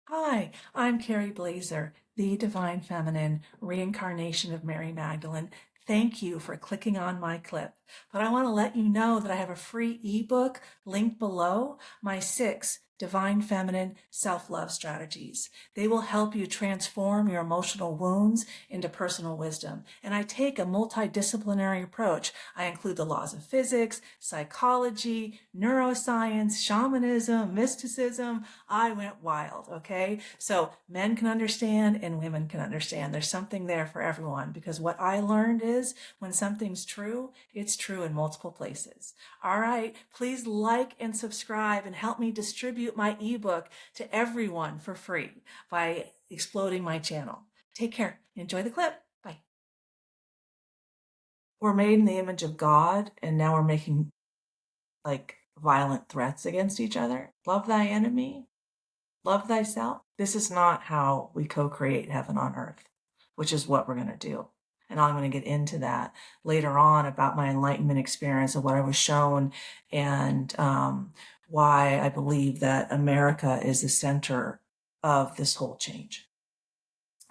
Hi, I'm Carrie Blazer, the Divine Feminine, Reincarnation of Mary Magdalene. Thank you for clicking on my clip. But I want to let you know that I have a free ebook linked below, my 6 Divine Feminine Self-Love Strategies. They will help you transform your emotional wounds into personal wisdom. And I take a multidisciplinary approach. I include the laws of physics, psychology, neuroscience, shamanism, mysticism. I went wild, okay? So men can understand and women can understand. There's something there for everyone because what I learned is when something's true, it's true in multiple places. All right, please like and subscribe and help me distribute my ebook to everyone for free by exploding my channel. Take care. Enjoy the clip. Bye. We're made in the image of God, and now we're making like violent threats against each other. Love thy enemy. Love thyself. This is not how we co-create heaven on earth, which is what we're going to do. And I'm going to get into that later on about my enlightenment experience and what I was shown and why I believe that America is the center of this whole change.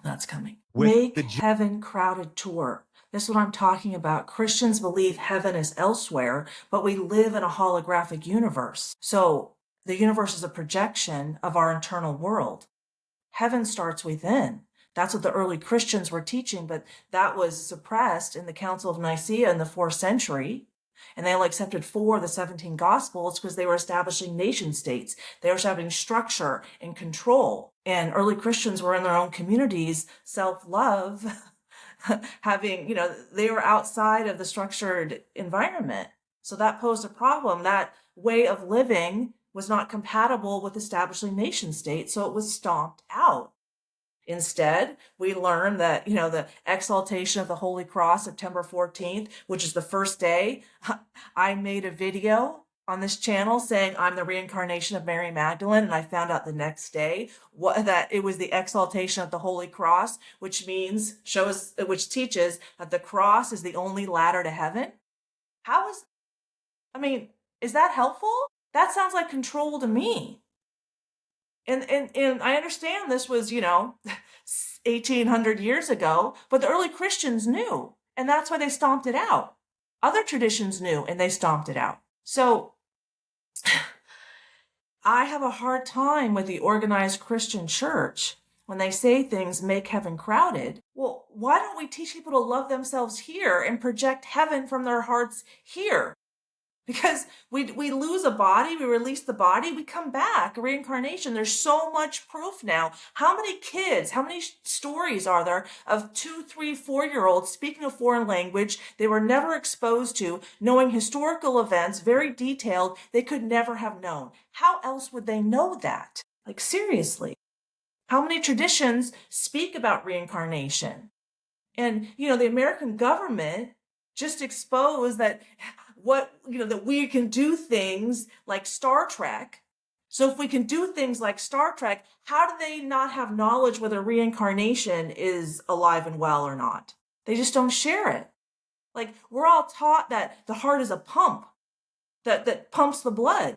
That's coming. Make Heaven Crowded tour. This is what I'm talking about. Christians believe heaven is elsewhere, but we live in a holographic universe. So the universe is a projection of our internal world. Heaven starts within. That's what the early Christians were teaching, but that was suppressed in the Council of Nicaea in the 4th century. And they only accepted 4 of the 17 Gospels because they were establishing nation states. They were establishing structure and control. And early Christians were in their own communities, self-love, having, they were outside of the structured environment. So that posed a problem. That way of living was not compatible with establishing nation states, so it was stomped out. Instead, we learn that, the exaltation of the Holy Cross, September 14th, which is the first day, I made a video on this channel saying I'm the reincarnation of Mary Magdalene, and I found out the next day that it was the exaltation of the Holy Cross, which teaches that the cross is the only ladder to heaven. Is that helpful? That sounds like control to me. And I understand this was, 1800 years ago, but the early Christians knew, and that's why they stomped it out. Other traditions knew, and they stomped it out. So I have a hard time with the organized Christian church when they say things make heaven crowded. Well, why don't we teach people to love themselves here and project heaven from their hearts here? Because we lose a body, we release the body, we come back, reincarnation. There's so much proof now. How many kids, how many stories are there of 2, 3, 4-year-olds speaking a foreign language they were never exposed to, knowing historical events, very detailed, they could never have known? How else would they know that? Like, seriously. How many traditions speak about reincarnation? And, the American government just exposed that that we can do things like Star Trek. So if we can do things like Star Trek, how do they not have knowledge whether reincarnation is alive and well or not? They just don't share it. Like, we're all taught that the heart is a pump that pumps the blood.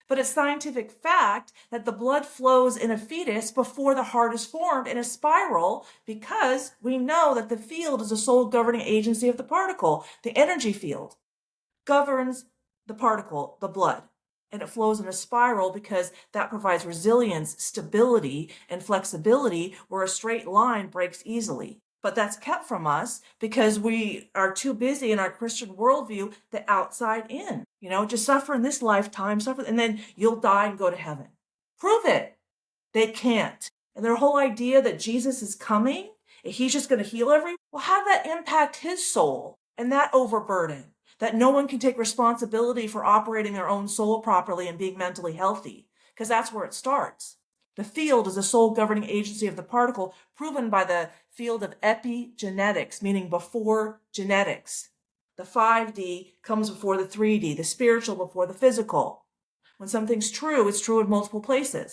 But it's scientific fact that the blood flows in a fetus before the heart is formed in a spiral, because we know that the field is the sole governing agency of the particle. The energy field governs the particle, the blood, and it flows in a spiral because that provides resilience, stability, and flexibility where a straight line breaks easily. But that's kept from us because we are too busy in our Christian worldview, the outside in. Just suffer in this lifetime, and then you'll die and go to heaven. Prove it. They can't. And their whole idea that Jesus is coming, and he's just going to heal everyone, well, how did that impact his soul and that overburden? That no one can take responsibility for operating their own soul properly and being mentally healthy, because that's where it starts. The field is the sole governing agency of the particle, proven by the field of epigenetics, meaning before genetics. The 5D comes before the 3D, the spiritual before the physical. When something's true, it's true in multiple places.